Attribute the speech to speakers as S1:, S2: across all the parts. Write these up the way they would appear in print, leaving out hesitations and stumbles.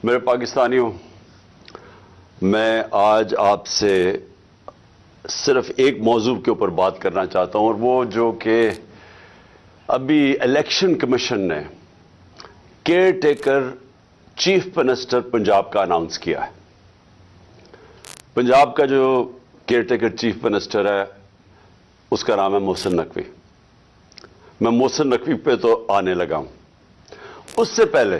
S1: میرے پاکستانیوں، میں آج آپ سے صرف ایک موضوع کے اوپر بات کرنا چاہتا ہوں، اور وہ جو کہ ابھی الیکشن کمیشن نے care taker chief minister Punjab کا اناؤنس کیا ہے۔ پنجاب کا جو کیئر ٹیکر چیف منسٹر ہے اس کا نام ہے محسن نقوی۔ میں محسن نقوی پہ تو آنے لگا ہوں۔ اس سے پہلے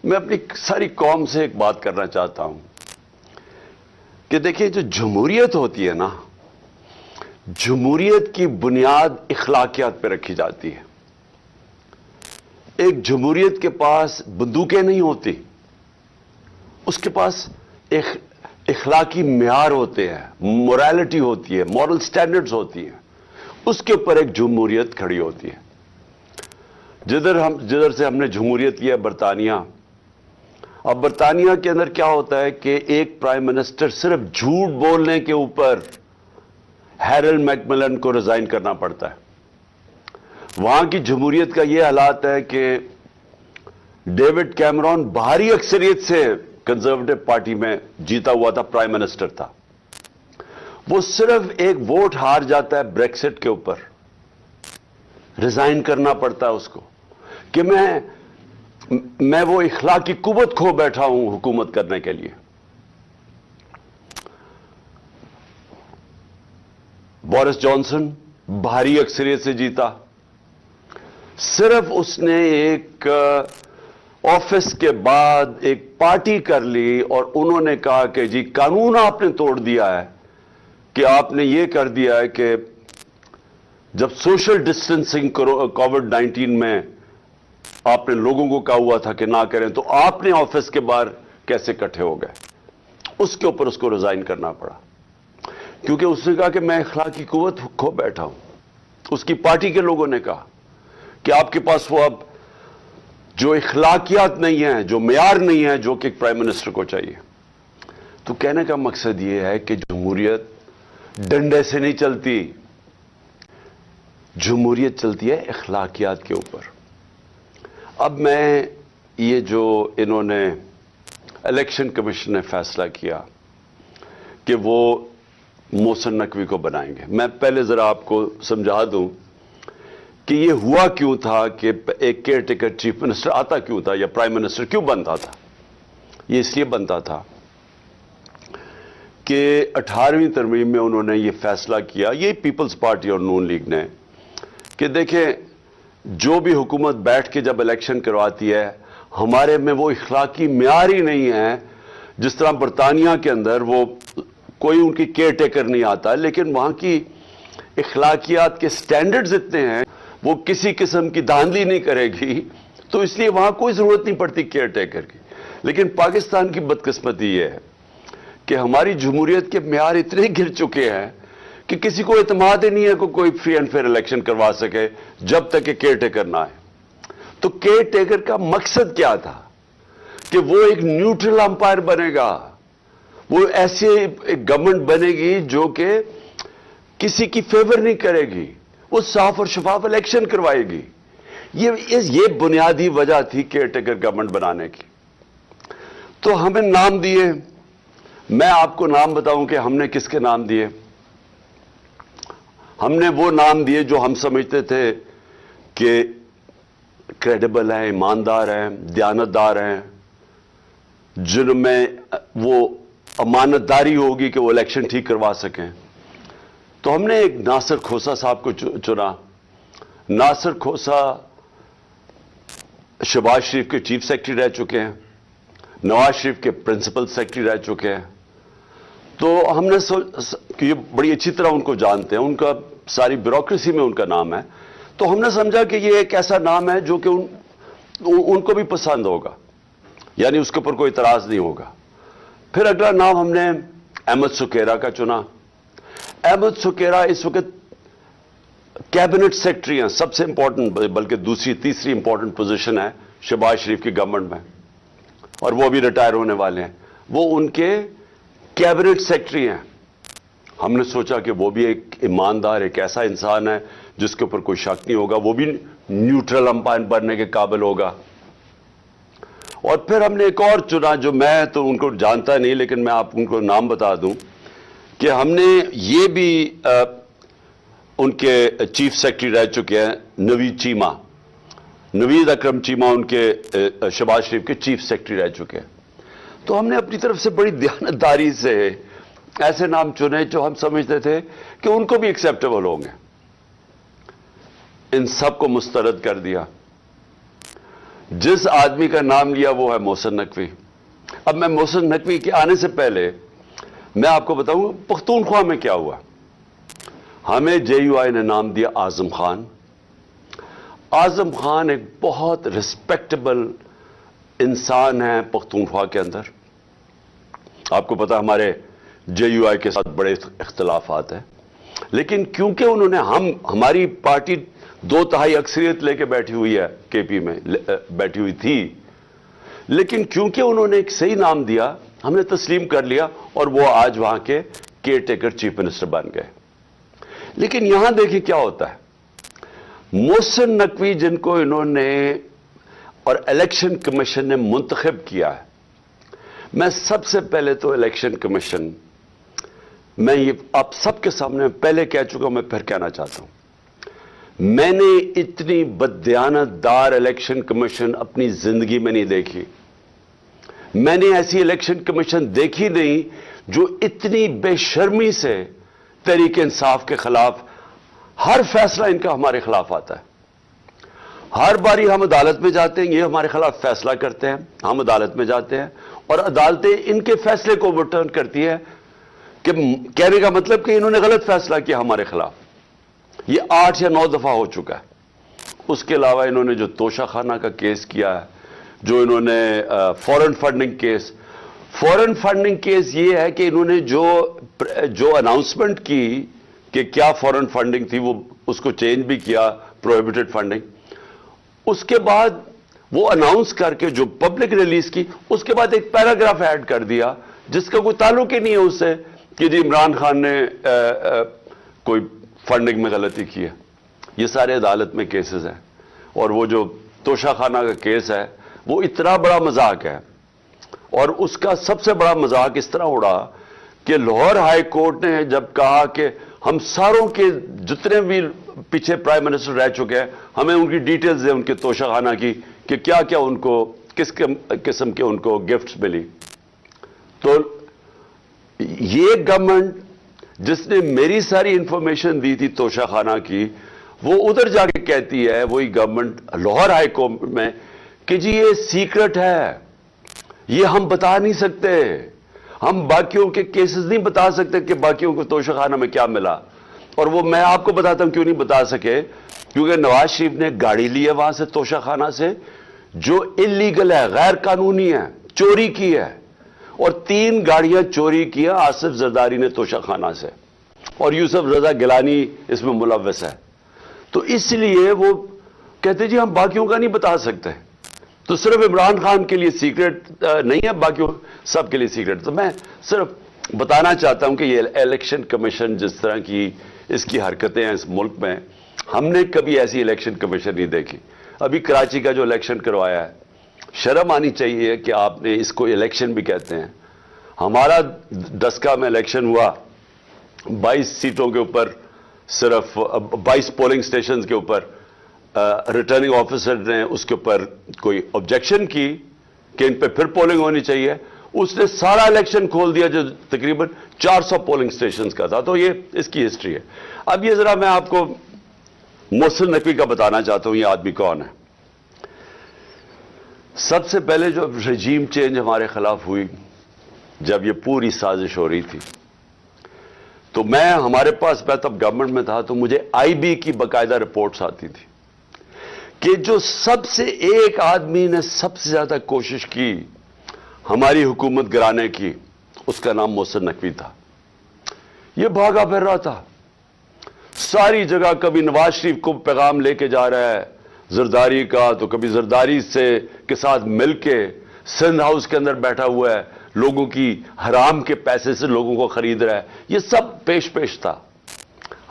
S1: میں اپنی ساری قوم سے ایک بات کرنا چاہتا ہوں کہ دیکھیں، جو جمہوریت ہوتی ہے نا، جمہوریت کی بنیاد اخلاقیات پہ رکھی جاتی ہے۔ ایک جمہوریت کے پاس بندوقیں نہیں ہوتی، اس کے پاس ایک اخلاقی معیار ہوتے ہیں، موریلٹی ہوتی ہے، مورل سٹینڈرڈز ہوتی ہیں۔ اس کے اوپر ایک جمہوریت کھڑی ہوتی ہے۔ جدھر سے ہم نے جمہوریت لیا برطانیہ، اب برطانیہ کے اندر کیا ہوتا ہے کہ ایک پرائم منسٹر صرف جھوٹ بولنے کے اوپر ہیرلڈ میکملن کو ریزائن کرنا پڑتا ہے۔ وہاں کی جمہوریت کا یہ حالات ہے کہ ڈیوڈ کیمرون بھاری اکثریت سے کنزرویٹو پارٹی میں جیتا ہوا تھا، پرائم منسٹر تھا۔ وہ صرف ایک ووٹ ہار جاتا ہے بریکسٹ کے اوپر، ریزائن کرنا پڑتا ہے اس کو کہ میں وہ اخلاقی قوت کھو بیٹھا ہوں حکومت کرنے کے لیے۔ بورس جانسن بھاری اکثریت سے جیتا، صرف اس نے ایک آفس کے بعد ایک پارٹی کر لی اور انہوں نے کہا کہ جی قانون آپ نے توڑ دیا ہے، کہ آپ نے یہ کر دیا ہے کہ جب سوشل ڈسٹینسنگ کووڈ-19 میں آپ نے لوگوں کو کہا ہوا تھا کہ نہ کریں، تو آپ نے آفس کے باہر کیسے اکٹھے ہو گئے؟ اس کے اوپر اس کو ریزائن کرنا پڑا، کیونکہ اس نے کہا کہ میں اخلاقی قوت کھو بیٹھا ہوں۔ اس کی پارٹی کے لوگوں نے کہا کہ آپ کے پاس وہ اب جو اخلاقیات نہیں ہیں، جو معیار نہیں ہے جو کہ ایک پرائم منسٹر کو چاہیے۔ تو کہنے کا مقصد یہ ہے کہ جمہوریت ڈنڈے سے نہیں چلتی، جمہوریت چلتی ہے اخلاقیات کے اوپر۔ اب میں یہ جو انہوں نے الیکشن کمیشن نے فیصلہ کیا کہ وہ محسن نقوی کو بنائیں گے، میں پہلے ذرا آپ کو سمجھا دوں کہ یہ ہوا کیوں تھا، کہ ایک کیئر ٹیکر چیف منسٹر آتا کیوں تھا یا پرائم منسٹر کیوں بنتا تھا۔ یہ اس لیے بنتا تھا کہ 18ویں ترمیم میں انہوں نے یہ فیصلہ کیا، یہ پیپلز پارٹی اور نون لیگ نے، کہ دیکھیں جو بھی حکومت بیٹھ کے جب الیکشن کرواتی ہے، ہمارے میں وہ اخلاقی معیار ہی نہیں ہے۔ جس طرح برطانیہ کے اندر وہ کوئی ان کی کیئر ٹیکر نہیں آتا، لیکن وہاں کی اخلاقیات کے سٹینڈرڈز اتنے ہیں، وہ کسی قسم کی دھاندلی نہیں کرے گی، تو اس لیے وہاں کوئی ضرورت نہیں پڑتی کیئر ٹیکر کی۔ لیکن پاکستان کی بدقسمتی یہ ہے کہ ہماری جمہوریت کے معیار اتنے گر چکے ہیں کہ کسی کو اعتماد ہی نہیں ہے کہ کوئی فری اینڈ فیئر الیکشن کروا سکے جب تک کہ کیئر ٹیکر نہ آئے۔ تو کیئر ٹیکر کا مقصد کیا تھا کہ وہ ایک نیوٹرل امپائر بنے گا، وہ ایسی ایک گورنمنٹ بنے گی جو کہ کسی کی فیور نہیں کرے گی، وہ صاف اور شفاف الیکشن کروائے گی۔ یہ بنیادی وجہ تھی کیئر ٹیکر گورنمنٹ بنانے کی۔ تو ہمیں نام دیے، میں آپ کو نام بتاؤں کہ ہم نے کس کے نام دیے۔ ہم نے وہ نام دیے جو ہم سمجھتے تھے کہ کریڈیبل ہیں، ایماندار ہیں، دیانتدار ہیں، جن میں وہ امانت داری ہوگی کہ وہ الیکشن ٹھیک کروا سکیں۔ تو ہم نے ایک ناصر کھوسہ صاحب کو چنا۔ ناصر کھوسہ شہباز شریف کے چیف سیکرٹری رہ چکے ہیں، نواز شریف کے پرنسپل سیکرٹری رہ چکے ہیں۔ تو ہم نے کہ یہ بڑی اچھی طرح ان کو جانتے ہیں، ان کا ساری بیوروکریسی میں ان کا نام ہے، تو ہم نے سمجھا کہ یہ ایک ایسا نام ہے جو کہ ان کو بھی پسند ہوگا، یعنی اس کے اوپر کوئی اعتراض نہیں ہوگا۔ پھر اگلا نام ہم نے احمد سکیرا کا چنا۔ احمد سکیرا اس وقت کیبنٹ سیکرٹری ہیں، سب سے امپورٹنٹ، بلکہ دوسری تیسری امپورٹنٹ پوزیشن ہے شہباز شریف کی گورنمنٹ میں، اور وہ بھی ریٹائر ہونے والے ہیں۔ وہ ان کے کیبنٹ سیکرٹری ہیں۔ ہم نے سوچا کہ وہ بھی ایک ایماندار، ایک ایسا انسان ہے جس کے اوپر کوئی شک نہیں ہوگا، وہ بھی نیوٹرل امپائر بننے کے قابل ہوگا۔ اور پھر ہم نے ایک اور چنا, جو میں تو ان کو جانتا نہیں لیکن میں آپ ان کو نام بتا دوں, کہ ہم نے یہ بھی ان کے چیف سیکرٹری رہ چکے ہیں, نوید چیمہ, نوید اکرم چیمہ ان کے شہباز شریف کے چیف سیکرٹری رہ چکے ہیں. تو ہم نے اپنی طرف سے بڑی دیانتداری سے ایسے نام چنے جو ہم سمجھتے تھے کہ ان کو بھی ایکسیپٹیبل ہوں گے. ان سب کو مسترد کر دیا. جس آدمی کا نام لیا وہ ہے محسن نقوی. اب میں محسن نقوی کے آنے سے پہلے میں آپ کو بتاؤں پختونخوا میں کیا ہوا. ہمیں جے یو آئی نے نام دیا اعظم خان. اعظم خان ایک بہت ریسپیکٹیبل انسان ہے پختونخوا کے اندر. آپ کو پتا ہمارے جے یو آئی کے ساتھ بڑے اختلافات ہیں, لیکن کیونکہ انہوں نے ہماری پارٹی 2/3 اکثریت لے کے بیٹھی ہوئی ہے, کے پی میں بیٹھی ہوئی تھی, لیکن کیونکہ انہوں نے ایک صحیح نام دیا ہم نے تسلیم کر لیا, اور وہ آج وہاں کے کیئر ٹیکر چیف منسٹر بن گئے. لیکن یہاں دیکھیں کیا ہوتا ہے. محسن نقوی جن کو انہوں نے اور الیکشن کمیشن نے منتخب کیا ہے, میں سب سے پہلے تو الیکشن کمیشن, میں یہ آپ سب کے سامنے پہلے کہہ چکا ہوں, میں پھر کہنا چاہتا ہوں, میں نے اتنی بددیانت دار الیکشن کمیشن اپنی زندگی میں نہیں دیکھی. میں نے ایسی الیکشن کمیشن دیکھی نہیں جو اتنی بے شرمی سے تحریک انصاف کے خلاف ہر فیصلہ ان کا ہمارے خلاف آتا ہے. ہر باری ہم عدالت میں جاتے ہیں, یہ ہمارے خلاف فیصلہ کرتے ہیں, ہم عدالت میں جاتے ہیں اور عدالتیں ان کے فیصلے کو اوورٹرن کرتی ہے, کہ کہنے کا مطلب کہ انہوں نے غلط فیصلہ کیا ہمارے خلاف. یہ 8 یا 9 دفعہ ہو چکا ہے. اس کے علاوہ انہوں نے جو توشہ خانہ کا کیس کیا ہے, جو انہوں نے فورن فنڈنگ کیس, فورن فنڈنگ کیس یہ ہے کہ انہوں نے جو اناؤنسمنٹ کی کہ کیا فورن فنڈنگ تھی, وہ اس کو چینج بھی کیا, پروہیبٹڈ فنڈنگ. اس کے بعد وہ اناؤنس کر کے جو پبلک ریلیز کی, اس کے بعد ایک پیراگراف ایڈ کر دیا جس کا کوئی تعلق ہی نہیں ہے اس سے, کہ جی عمران خان نے کوئی فنڈنگ میں غلطی کی ہے. یہ سارے عدالت میں کیسز ہیں, اور وہ جو توشہ خانہ کا کیس ہے وہ اتنا بڑا مذاق ہے, اور اس کا سب سے بڑا مذاق اس طرح اڑا کہ لاہور ہائی کورٹ نے جب کہا کہ ہم ساروں کے جتنے بھی پیچھے پرائم منسٹر رہ چکے ہیں, ہمیں ان کی ڈیٹیلز دیں ان کے توشہ خانہ کی, کہ کیا کیا ان کو کس قسم کے ان کو گفٹس ملی. تو یہ گورنمنٹ جس نے میری ساری انفارمیشن دی تھی توشہ خانہ کی, وہ ادھر جا کے کہتی ہے وہی گورنمنٹ لاہور ہائی کورٹ میں کہ جی یہ سیکرٹ ہے, یہ ہم بتا نہیں سکتے, ہم باقیوں کے کیسز نہیں بتا سکتے کہ باقیوں کو توشہ خانہ میں کیا ملا. اور وہ میں آپ کو بتاتا ہوں کیوں نہیں بتا سکے, کیونکہ نواز شریف نے گاڑی لی ہے وہاں سے توشہ خانہ سے, جو اللیگل ہے, غیر قانونی ہے, چوری کی ہے, اور 3 گاڑیاں چوری کیا آصف زرداری نے توشہ خانہ سے, اور یوسف رضا گیلانی اس میں ملوث ہے. تو اس لیے وہ کہتے جی ہم باقیوں کا نہیں بتا سکتے. تو صرف عمران خان کے لیے سیکرٹ نہیں ہے, باقیوں سب کے لیے سیکرٹ. تو میں صرف بتانا چاہتا ہوں کہ یہ الیکشن کمیشن جس طرح کی اس کی حرکتیں ہیں اس ملک میں, ہم نے کبھی ایسی الیکشن کمیشن نہیں دیکھی. ابھی کراچی کا جو الیکشن کروایا ہے, شرم آنی چاہیے کہ آپ نے اس کو الیکشن بھی کہتے ہیں. ہمارا ڈسکا میں الیکشن ہوا 22 سیٹوں کے اوپر, صرف 22 پولنگ سٹیشنز کے اوپر. ریٹرننگ آفیسر نے اس کے اوپر کوئی آبجیکشن کی کہ ان پہ پھر پولنگ ہونی چاہیے, اس نے سارا الیکشن کھول دیا جو تقریباً 400 پولنگ سٹیشنز کا تھا. تو یہ اس کی ہسٹری ہے. اب یہ ذرا میں آپ کو محسن نقوی کا بتانا چاہتا ہوں یہ آدمی کون ہے. سب سے پہلے جو رجیم چینج ہمارے خلاف ہوئی, جب یہ پوری سازش ہو رہی تھی, تو ہمارے پاس میں تب گورنمنٹ میں تھا, تو مجھے آئی بی کی باقاعدہ رپورٹس آتی تھی کہ جو سب سے ایک آدمی نے سب سے زیادہ کوشش کی ہماری حکومت گرانے کی, اس کا نام محسن نقوی تھا. یہ بھاگا پھر رہا تھا ساری جگہ, کبھی نواز شریف کو پیغام لے کے جا رہا ہے زرداری کا, تو کبھی زرداری کے ساتھ مل کے سندھ ہاؤس کے اندر بیٹھا ہوا ہے, لوگوں کی حرام کے پیسے سے لوگوں کو خرید رہا ہے. یہ سب پیش تھا.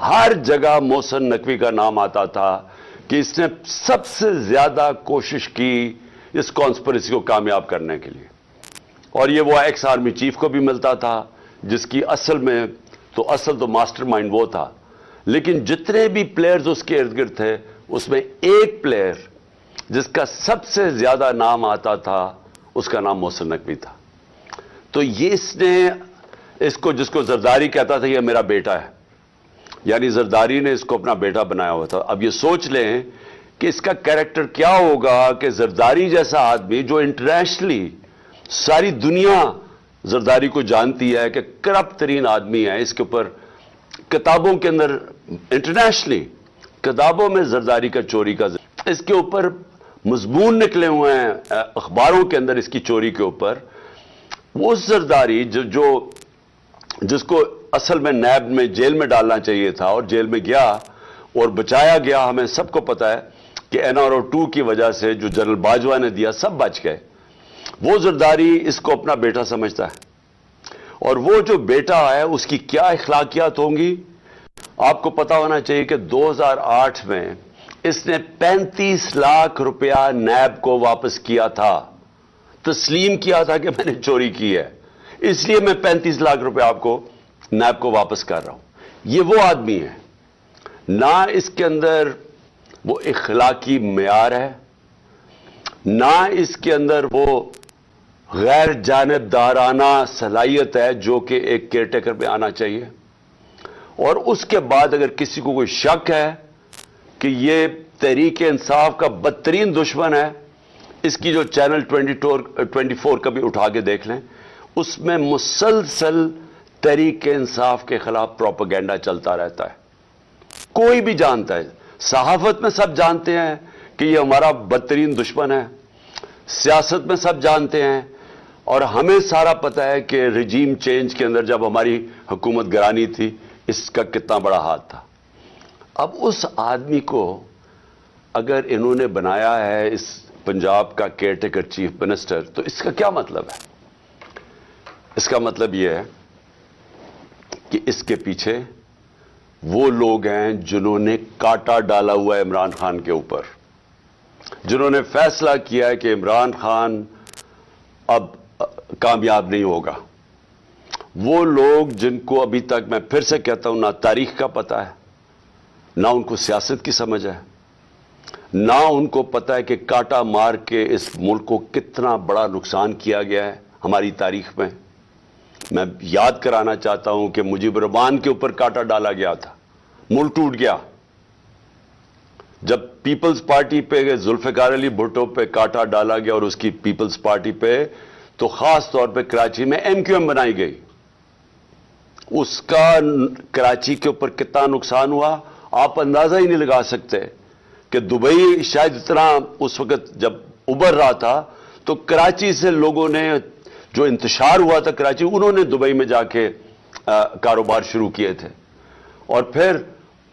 S1: ہر جگہ محسن نقوی کا نام آتا تھا کہ اس نے سب سے زیادہ کوشش کی اس کانسپریسی کو کامیاب کرنے کے لیے. اور یہ وہ ایکس آرمی چیف کو بھی ملتا تھا جس کی اصل تو ماسٹر مائنڈ وہ تھا. لیکن جتنے بھی پلیئرز اس کے ارد گرد تھے اس میں ایک پلیئر جس کا سب سے زیادہ نام آتا تھا اس کا نام محسن نقوی تھا. تو یہ اس کو جس کو زرداری کہتا تھا یہ میرا بیٹا ہے، یعنی زرداری نے اس کو اپنا بیٹا بنایا ہوا تھا. اب یہ سوچ لیں کہ اس کا کیریکٹر کیا ہوگا کہ زرداری جیسا آدمی جو انٹرنیشنلی ساری دنیا زرداری کو جانتی ہے کہ کرپٹ ترین آدمی ہے، اس کے اوپر کتابوں کے اندر انٹرنیشنلی کتابوں میں زرداری کا چوری کا اس کے اوپر مضمون نکلے ہوئے ہیں اخباروں کے اندر اس کی چوری کے اوپر. وہ زرداری جس کو اصل میں نیب میں جیل میں ڈالنا چاہیے تھا اور جیل میں گیا اور بچایا گیا. ہمیں سب کو پتا ہے کہ NRO2 کی وجہ سے جو جنرل باجوہ نے دیا سب بچ گئے. وہ زرداری اس کو اپنا بیٹا سمجھتا ہے اور وہ جو بیٹا ہے اس کی کیا اخلاقیات ہوں گی آپ کو پتا ہونا چاہیے کہ 2008 میں اس نے 35 لاکھ روپیہ نیب کو واپس کیا تھا، تسلیم کیا تھا کہ میں نے چوری کی ہے، اس لیے میں 35 لاکھ روپے آپ کو نیب کو واپس کر رہا ہوں. یہ وہ آدمی ہے، نہ اس کے اندر وہ اخلاقی معیار ہے، نہ اس کے اندر وہ غیر جانبدارانہ صلاحیت ہے جو کہ ایک کیئر ٹیکر پہ آنا چاہیے. اور اس کے بعد اگر کسی کو کوئی شک ہے کہ یہ تحریک انصاف کا بدترین دشمن ہے، اس کی جو چینل 24 کا بھی اٹھا کے دیکھ لیں، اس میں مسلسل تحریک انصاف کے خلاف پروپیگنڈا چلتا رہتا ہے. کوئی بھی جانتا ہے، صحافت میں سب جانتے ہیں کہ یہ ہمارا بدترین دشمن ہے، سیاست میں سب جانتے ہیں، اور ہمیں سارا پتہ ہے کہ رجیم چینج کے اندر جب ہماری حکومت گرانی تھی اس کا کتنا بڑا ہاتھ تھا. اب اس آدمی کو اگر انہوں نے بنایا ہے اس پنجاب کا کیئر ٹیکر چیف منسٹر تو اس کا کیا مطلب ہے؟ اس کا مطلب یہ ہے کہ اس کے پیچھے وہ لوگ ہیں جنہوں نے کاٹا ڈالا ہوا ہے عمران خان کے اوپر، جنہوں نے فیصلہ کیا ہے کہ عمران خان اب کامیاب نہیں ہوگا. وہ لوگ جن کو ابھی تک میں پھر سے کہتا ہوں نہ تاریخ کا پتہ ہے، نہ ان کو سیاست کی سمجھ ہے، نہ ان کو پتہ ہے کہ کاٹا مار کے اس ملک کو کتنا بڑا نقصان کیا گیا ہے ہماری تاریخ میں. میں یاد کرانا چاہتا ہوں کہ مجیب الرحمان کے اوپر کاٹا ڈالا گیا تھا، ملک ٹوٹ گیا. جب پیپلز پارٹی پہ ذوالفقار علی بھٹو پہ کاٹا ڈالا گیا اور اس کی پیپلز پارٹی پہ، تو خاص طور پہ کراچی میں MQM بنائی گئی. اس کا کراچی کے اوپر کتنا نقصان ہوا آپ اندازہ ہی نہیں لگا سکتے. کہ دبئی شاید اتنا اس وقت جب ابھر رہا تھا تو کراچی سے لوگوں نے جو انتشار ہوا تھا کراچی، انہوں نے دبئی میں جا کے کاروبار شروع کیے تھے. اور پھر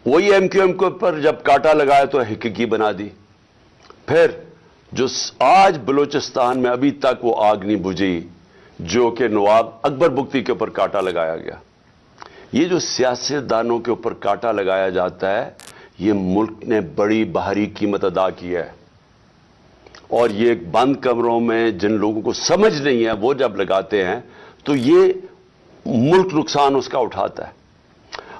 S1: وہی MQM کے اوپر جب کاٹا لگایا تو حقیقی بنا دی. پھر جو آج بلوچستان میں ابھی تک وہ آگ نہیں بجھی جو کہ نواب اکبر بگٹی کے اوپر کاٹا لگایا گیا. یہ جو سیاستدانوں کے اوپر کاٹا لگایا جاتا ہے یہ ملک نے بڑی بھاری قیمت ادا کی ہے. اور یہ ایک بند کمروں میں جن لوگوں کو سمجھ نہیں ہے وہ جب لگاتے ہیں تو یہ ملک نقصان اس کا اٹھاتا ہے.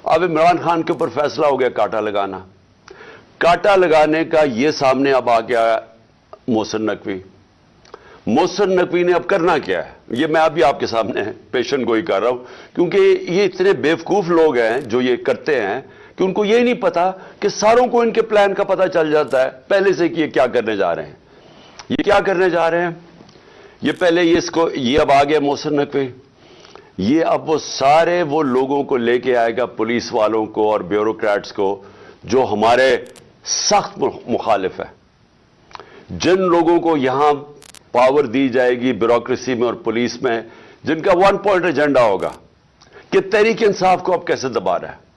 S1: اب عمران خان کے اوپر فیصلہ ہو گیا کاٹا لگانا. کاٹا لگانے کا یہ سامنے اب آ گیا محسن نقوی. محسن نقوی نے اب کرنا کیا ہے یہ میں ابھی آپ کے سامنے پیشن گوئی کر رہا ہوں، کیونکہ یہ اتنے بیوقوف لوگ ہیں جو یہ کرتے ہیں کہ ان کو یہ نہیں پتا کہ ساروں کو ان کے پلان کا پتہ چل جاتا ہے پہلے سے کہ یہ کیا کرنے جا رہے ہیں. یہ کیا کرنے جا رہے ہیں؟ یہ پہلے یہ اب آ گیا محسن نقوی. یہ اب وہ سارے وہ لوگوں کو لے کے آئے گا، پولیس والوں کو اور بیوروکریٹس کو جو ہمارے سخت مخالف ہے. جن لوگوں کو یہاں پاور دی جائے گی بیوروکریسی میں اور پولیس میں، جن کا 1 پوائنٹ ایجنڈا ہوگا کہ تحریک انصاف کو اب کیسے دبا رہا ہے.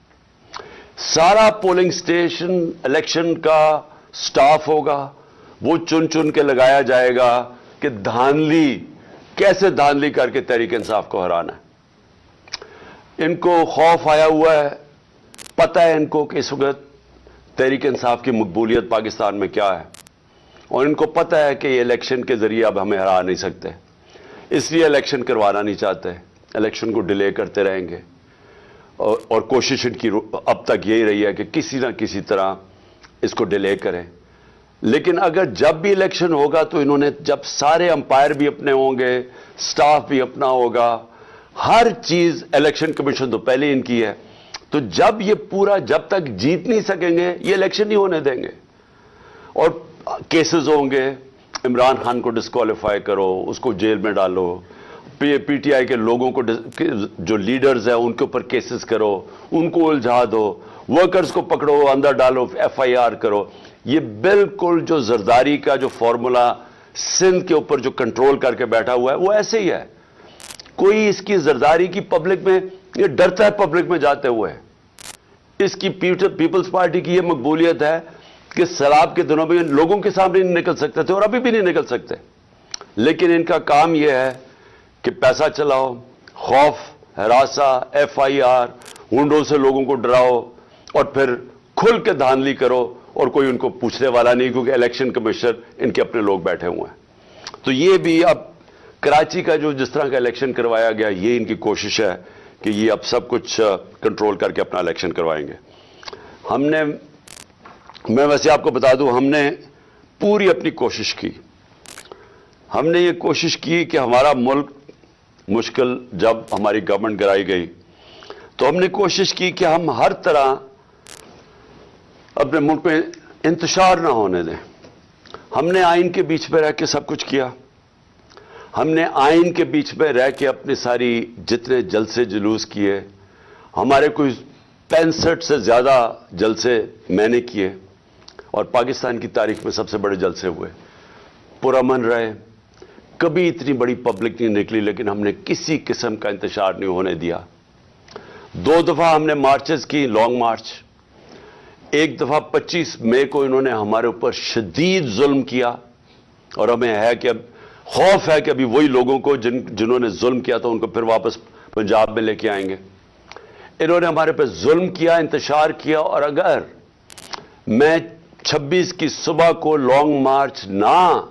S1: سارا پولنگ سٹیشن الیکشن کا سٹاف ہوگا، وہ چن چن کے لگایا جائے گا کہ کیسے دھاندلی کر کے تحریک انصاف کو ہرانا ہے. ان کو خوف آیا ہوا ہے، پتہ ہے ان کو کہ اس وقت تحریک انصاف کی مقبولیت پاکستان میں کیا ہے. اور ان کو پتہ ہے کہ یہ الیکشن کے ذریعے اب ہمیں ہرا نہیں سکتے، اس لیے الیکشن کروانا نہیں چاہتے، الیکشن کو ڈیلے کرتے رہیں گے، اور کوشش ان کی اب تک یہی رہی ہے کہ کسی نہ کسی طرح اس کو ڈیلے کریں۔ لیکن اگر جب بھی الیکشن ہوگا تو انہوں نے، جب سارے امپائر بھی اپنے ہوں گے، سٹاف بھی اپنا ہوگا، ہر چیز، الیکشن کمیشن تو پہلے ان کی ہے، تو جب یہ پورا، جب تک جیت نہیں سکیں گے یہ الیکشن نہیں ہونے دیں گے، اور کیسز ہوں گے، عمران خان کو ڈسکوالیفائی کرو، اس کو جیل میں ڈالو، پی ٹی آئی کے لوگوں کو، جو لیڈرز ہیں ان کے اوپر کیسز کرو، ان کو الجھا دو، ورکرز کو پکڑو اندر ڈالو، ایف آئی آر کرو۔ یہ بالکل جو زرداری کا جو فارمولا سندھ کے اوپر جو کنٹرول کر کے بیٹھا ہوا ہے وہ ایسے ہی ہے۔ کوئی اس کی زرداری کی پبلک میں، یہ ڈرتا ہے پبلک میں جاتے ہوئے۔ اس کی پیپلز پارٹی کی یہ مقبولیت ہے کہ سیلاب کے دنوں میں لوگوں کے سامنے نہیں نکل سکتے تھے اور ابھی بھی نہیں نکل سکتے، لیکن ان کا کام یہ ہے کہ پیسہ چلاؤ، خوف، ہراساں، ایف آئی آر، ہنڈوں سے لوگوں کو ڈراؤ، اور پھر کھل کے دھاندلی کرو، اور کوئی ان کو پوچھنے والا نہیں، کیونکہ الیکشن کمیشنر ان کے اپنے لوگ بیٹھے ہوئے ہیں۔ تو یہ بھی اب کراچی کا جو جس طرح کا الیکشن کروایا گیا، یہ ان کی کوشش ہے کہ یہ اب سب کچھ کنٹرول کر کے اپنا الیکشن کروائیں گے۔ میں ویسے آپ کو بتا دوں، ہم نے پوری اپنی کوشش کی، ہم نے یہ کوشش کی کہ ہمارا ملک مشکل، جب ہماری گورنمنٹ گرائی گئی تو ہم نے کوشش کی کہ ہم ہر طرح اپنے ملک میں انتشار نہ ہونے دیں۔ ہم نے آئین کے بیچ میں رہ کے سب کچھ کیا، ہم نے آئین کے بیچ میں رہ کے اپنی ساری جتنے جلسے جلوس کیے، ہمارے کوئی 65 سے زیادہ جلسے میں نے کیے، اور پاکستان کی تاریخ میں سب سے بڑے جلسے ہوئے، پرامن رہے، کبھی اتنی بڑی پبلک نہیں نکلی، لیکن ہم نے کسی قسم کا انتشار نہیں ہونے دیا۔ 2 دفعہ ہم نے مارچز کی، لانگ مارچ، ایک دفعہ 25 مئی کو انہوں نے ہمارے اوپر شدید ظلم کیا، اور ہمیں ہے کہ اب خوف ہے کہ ابھی وہی لوگوں کو جنہوں نے ظلم کیا تھا ان کو پھر واپس پنجاب میں لے کے آئیں گے۔ انہوں نے ہمارے پہ ظلم کیا، انتشار کیا، اور اگر میں 26 کی صبح کو لانگ مارچ نہ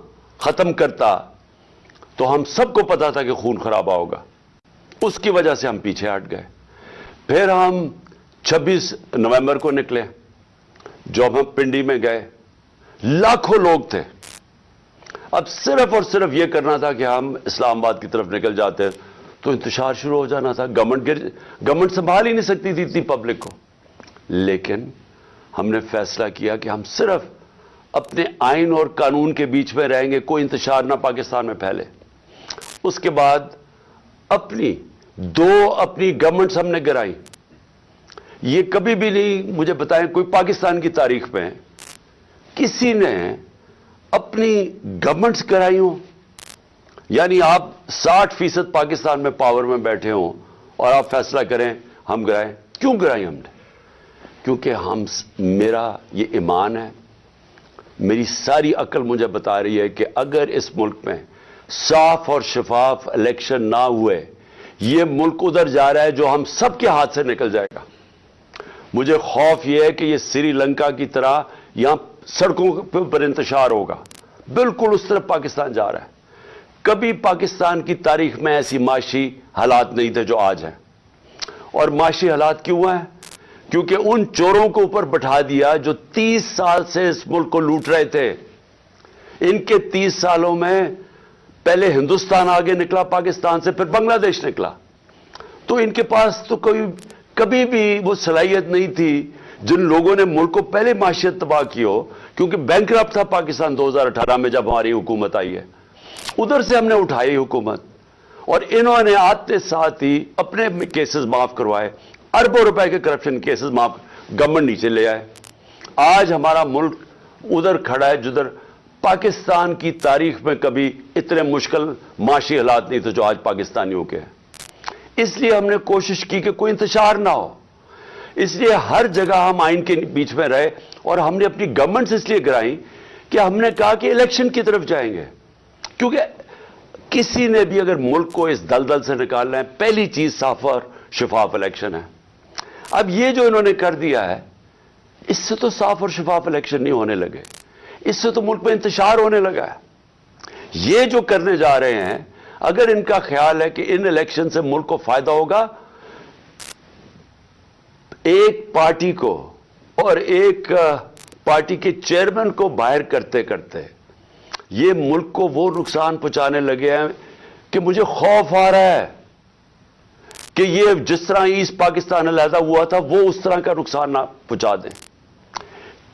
S1: ختم کرتا تو ہم سب کو پتا تھا کہ خون خرابہ ہوگا، اس کی وجہ سے ہم پیچھے ہٹ گئے۔ پھر ہم 26 نومبر کو نکلے، جب ہم پنڈی میں گئے، لاکھوں لوگ تھے، اب صرف اور صرف یہ کرنا تھا کہ ہم اسلام آباد کی طرف نکل جاتے تو انتشار شروع ہو جانا تھا، گورنمنٹ سنبھال ہی نہیں سکتی تھی اتنی پبلک کو۔ لیکن ہم نے فیصلہ کیا کہ ہم صرف اپنے آئین اور قانون کے بیچ میں رہیں گے، کوئی انتشار نہ پاکستان میں پھیلے۔ اس کے بعد اپنی گورنمنٹس ہم نے گرائی، یہ کبھی بھی نہیں، مجھے بتائیں کوئی پاکستان کی تاریخ میں کسی نے اپنی گورنمنٹس گرائی ہوں؟ یعنی آپ 60% پاکستان میں پاور میں بیٹھے ہوں اور آپ فیصلہ کریں ہم گرائیں۔ کیوں گرائی ہم نے؟ کیونکہ میرا یہ ایمان ہے، میری ساری عقل مجھے بتا رہی ہے کہ اگر اس ملک میں صاف اور شفاف الیکشن نہ ہوئے، یہ ملک ادھر جا رہا ہے جو ہم سب کے ہاتھ سے نکل جائے گا۔ مجھے خوف یہ ہے کہ یہ سری لنکا کی طرح یہاں سڑکوں پر انتشار ہوگا، بالکل اس طرف پاکستان جا رہا ہے۔ کبھی پاکستان کی تاریخ میں ایسی معاشی حالات نہیں تھے جو آج ہیں۔ اور معاشی حالات کیوں ہیں؟ کیونکہ ان چوروں کو اوپر بٹھا دیا جو 30 سال سے اس ملک کو لوٹ رہے تھے۔ ان کے 30 سالوں میں پہلے ہندوستان آگے نکلا پاکستان سے، پھر بنگلہ دیش نکلا، تو ان کے پاس تو کبھی بھی وہ صلاحیت نہیں تھی جن لوگوں نے ملک کو پہلے معیشت تباہ کی ہو، کیونکہ بینکرپٹ تھا پاکستان 2018 میں جب ہماری حکومت آئی ہے، ادھر سے ہم نے اٹھائی حکومت، اور انہوں نے آتے ساتھ ہی اپنے کیسز معاف کروائے، اربوں روپے کے کرپشن کیسز معاف، گورنمنٹ نیچے لے آئے۔ آج ہمارا ملک ادھر کھڑا ہے جدھر پاکستان کی تاریخ میں کبھی اتنے مشکل معاشی حالات نہیں تھے جو آج پاکستانیوں کے ہیں۔ اس لیے ہم نے کوشش کی کہ کوئی انتشار نہ ہو، اس لیے ہر جگہ ہم آئین کے بیچ میں رہے، اور ہم نے اپنی گورنمنٹس اس لیے گرائیں کہ ہم نے کہا کہ الیکشن کی طرف جائیں گے، کیونکہ کسی نے بھی اگر ملک کو اس دلدل سے نکالنا ہے، پہلی چیز صاف اور شفاف الیکشن ہے۔ اب یہ جو انہوں نے کر دیا ہے، اس سے تو صاف اور شفاف الیکشن نہیں ہونے لگے، اس سے تو ملک میں انتشار ہونے لگا ہے. یہ جو کرنے جا رہے ہیں, اگر ان کا خیال ہے کہ ان الیکشن سے ملک کو فائدہ ہوگا, ایک پارٹی کو اور ایک پارٹی کے چیئرمین کو باہر کرتے کرتے یہ ملک کو وہ نقصان پہنچانے لگے ہیں کہ مجھے خوف آ رہا ہے کہ یہ جس طرح ایسٹ پاکستان علیحدہ ہوا تھا وہ اس طرح کا نقصان نہ پہنچا دیں.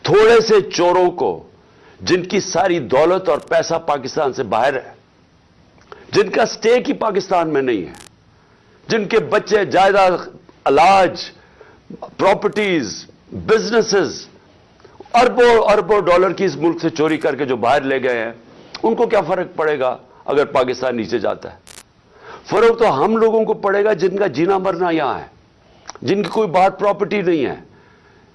S1: تھوڑے سے چوروں کو جن کی ساری دولت اور پیسہ پاکستان سے باہر ہے, جن کا سٹیک ہی پاکستان میں نہیں ہے, جن کے بچے جائیداد, علاج, پراپرٹیز, بزنسز اربوں اربوں ڈالر کی اس ملک سے چوری کر کے جو باہر لے گئے ہیں, ان کو کیا فرق پڑے گا اگر پاکستان نیچے جاتا ہے؟ فرق تو ہم لوگوں کو پڑے گا جن کا جینا مرنا یہاں ہے, جن کی کوئی بات پراپرٹی نہیں ہے,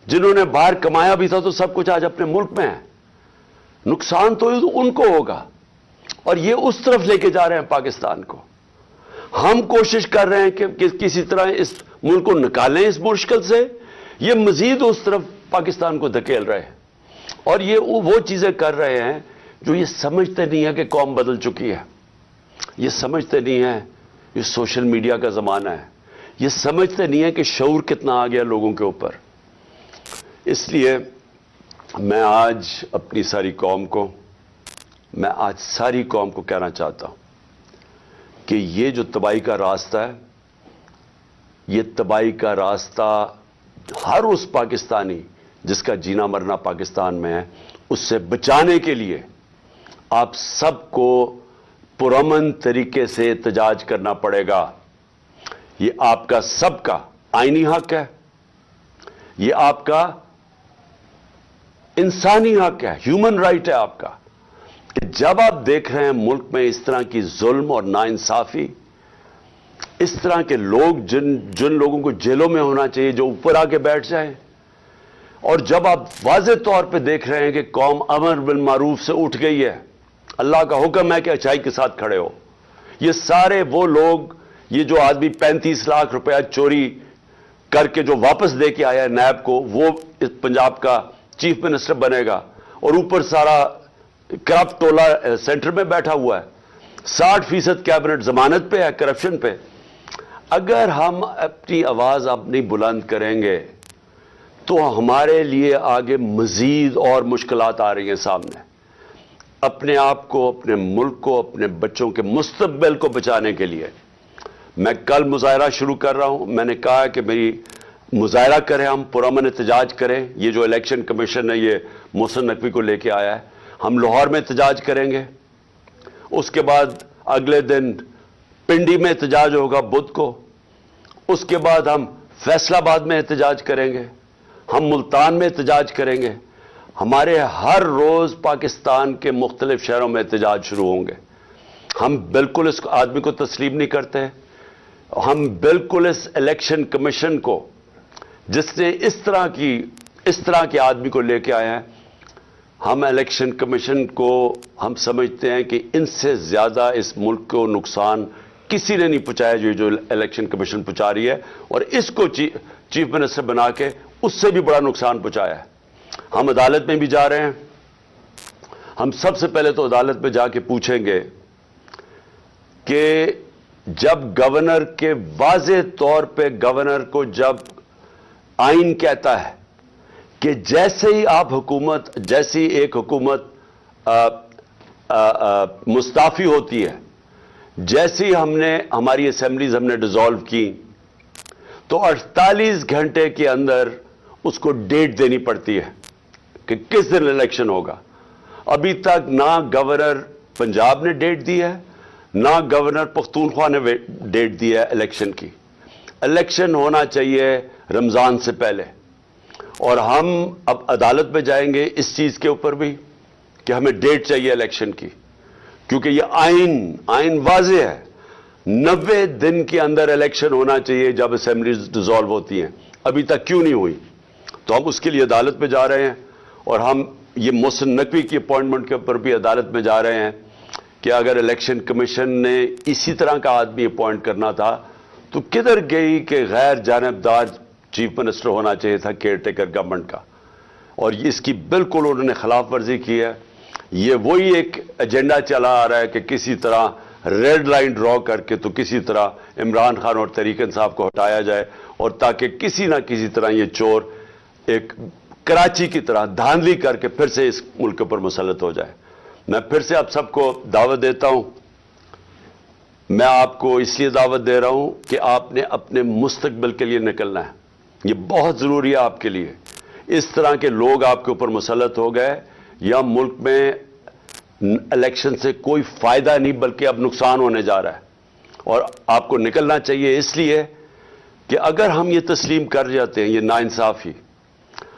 S1: جنہوں نے باہر کمایا بھی تھا تو سب کچھ آج اپنے ملک میں ہے. نقصان تو ان کو ہوگا, اور یہ اس طرف لے کے جا رہے ہیں پاکستان کو. ہم کوشش کر رہے ہیں کہ کسی طرح اس ملک کو نکالیں اس مشکل سے, یہ مزید اس طرف پاکستان کو دھکیل رہے ہیں. اور یہ وہ چیزیں کر رہے ہیں جو یہ سمجھتے نہیں ہے کہ قوم بدل چکی ہے, یہ سمجھتے نہیں ہیں یہ سوشل میڈیا کا زمانہ ہے, یہ سمجھتے نہیں ہیں کہ شعور کتنا آ گیا لوگوں کے اوپر. اس لیے میں آج اپنی ساری قوم کو کہنا چاہتا ہوں کہ یہ جو تباہی کا راستہ ہے, یہ تباہی کا راستہ ہر اس پاکستانی جس کا جینا مرنا پاکستان میں ہے, اس سے بچانے کے لیے آپ سب کو پرامن طریقے سے احتجاج کرنا پڑے گا. یہ آپ کا سب کا آئینی حق ہے, یہ آپ کا انسانی حق ہے, ہیومن رائٹ ہے آپ کا, کہ جب آپ دیکھ رہے ہیں ملک میں اس طرح کی ظلم اور ناانصافی, اس طرح کے لوگ جن لوگوں کو جیلوں میں ہونا چاہیے جو اوپر آ کے بیٹھ جائیں, اور جب آپ واضح طور پہ دیکھ رہے ہیں کہ قوم امر بالمعروف سے اٹھ گئی ہے, اللہ کا حکم ہے کہ اچھائی کے ساتھ کھڑے ہو, یہ سارے وہ لوگ, یہ جو آدمی 35 لاکھ روپیہ چوری کر کے جو واپس دے کے آیا ہے نیب کو, وہ اس پنجاب کا چیف منسٹر بنے گا, اور اوپر سارا کرپٹ ٹولہ سینٹر میں بیٹھا ہوا ہے, 60% کیبنٹ ضمانت پہ ہے کرپشن پہ. اگر ہم اپنی آواز اپنی بلند کریں گے تو ہمارے لیے آگے مزید اور مشکلات آ رہی ہیں سامنے. اپنے آپ کو, اپنے ملک کو, اپنے بچوں کے مستقبل کو بچانے کے لیے میں کل مظاہرہ شروع کر رہا ہوں. میں نے کہا کہ میری مظاہرہ کریں, ہم پرامن احتجاج کریں. یہ جو الیکشن کمیشن ہے یہ محسن نقوی کو لے کے آیا ہے, ہم لاہور میں احتجاج کریں گے, اس کے بعد اگلے دن پنڈی میں احتجاج ہوگا بدھ کو, اس کے بعد ہم فیصل آباد میں احتجاج کریں گے, ہم ملتان میں احتجاج کریں گے. ہمارے ہر روز پاکستان کے مختلف شہروں میں احتجاج شروع ہوں گے. ہم بالکل اس آدمی کو تسلیم نہیں کرتے, ہم بالکل اس الیکشن کمیشن کو جس نے اس طرح کے آدمی کو لے کے آئے ہیں, ہم الیکشن کمیشن کو ہم سمجھتے ہیں کہ ان سے زیادہ اس ملک کو نقصان کسی نے نہیں پہنچایا جو الیکشن کمیشن پہنچا رہی ہے, اور اس کو چیف منسٹر بنا کے اس سے بھی بڑا نقصان پہنچایا ہے. ہم عدالت میں بھی جا رہے ہیں. ہم سب سے پہلے تو عدالت میں جا کے پوچھیں گے کہ جب گورنر کے واضح طور پہ گورنر کو جب آئین کہتا ہے کہ جیسے ہی آپ حکومت, جیسی ایک حکومت مستعفی ہوتی ہے, جیسی ہماری اسمبلیز ہم نے ڈیزالو کی, تو 48 گھنٹے کے اندر اس کو ڈیٹ دینی پڑتی ہے کہ کس دن الیکشن ہوگا. ابھی تک نہ گورنر پنجاب نے ڈیٹ دی ہے, نہ گورنر پختونخوا نے ڈیٹ دی ہے الیکشن کی. الیکشن ہونا چاہیے رمضان سے پہلے, اور ہم اب عدالت میں جائیں گے اس چیز کے اوپر بھی کہ ہمیں ڈیٹ چاہیے الیکشن کی, کیونکہ یہ آئین واضح ہے, 90 دن کے اندر الیکشن ہونا چاہیے جب اسمبلیز ڈیزالو ہوتی ہیں. ابھی تک کیوں نہیں ہوئی؟ تو ہم اس کے لیے عدالت میں جا رہے ہیں, اور ہم یہ محسن نقوی کی اپوائنٹمنٹ کے اوپر بھی عدالت میں جا رہے ہیں کہ اگر الیکشن کمیشن نے اسی طرح کا آدمی اپوائنٹ کرنا تھا تو کدھر گئی کہ غیر جانبدار چیف منسٹر ہونا چاہیے تھا کیئر ٹیکر گورنمنٹ کا, اور اس کی بالکل انہوں نے خلاف ورزی کی ہے. یہ وہی ایک ایجنڈا چلا آ رہا ہے کہ کسی طرح ریڈ لائن ڈرا کر کے تو کسی طرح عمران خان اور طریق انصاف کو ہٹایا جائے، اور تاکہ کسی نہ کسی طرح یہ چور ایک کراچی کی طرح دھاندلی کر کے پھر سے اس ملک پر مسلط ہو جائے۔ میں پھر سے آپ سب کو دعوت دیتا ہوں، میں آپ کو اس لیے دعوت دے رہا ہوں کہ آپ نے اپنے مستقبل کے لیے نکلنا ہے، یہ بہت ضروری ہے آپ کے لیے۔ اس طرح کے لوگ آپ کے اوپر مسلط ہو گئے، یا ملک میں الیکشن سے کوئی فائدہ نہیں بلکہ اب نقصان ہونے جا رہا ہے، اور آپ کو نکلنا چاہیے اس لیے کہ اگر ہم یہ تسلیم کر جاتے ہیں، یہ ناانصافی،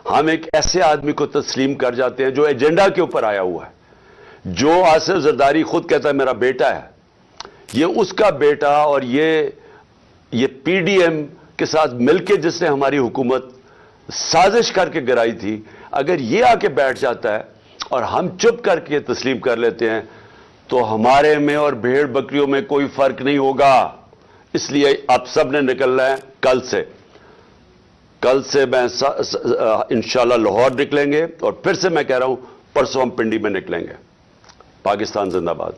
S1: ہم ایک ایسے آدمی کو تسلیم کر جاتے ہیں جو ایجنڈا کے اوپر آیا ہوا ہے، جو آصف زرداری خود کہتا ہے میرا بیٹا ہے، یہ اس کا بیٹا، اور یہ پی ڈی ایم کے ساتھ مل کے جس نے ہماری حکومت سازش کر کے گرائی تھی، اگر یہ آ کے بیٹھ جاتا ہے اور ہم چپ کر کے تسلیم کر لیتے ہیں تو ہمارے میں اور بھیڑ بکریوں میں کوئی فرق نہیں ہوگا۔ اس لیے آپ سب نے نکلنا ہے کل سے میں انشاءاللہ لاہور نکلیں گے، اور پھر سے میں کہہ رہا ہوں پرسوں ہم پنڈی میں نکلیں گے۔ پاکستان زندہ باد۔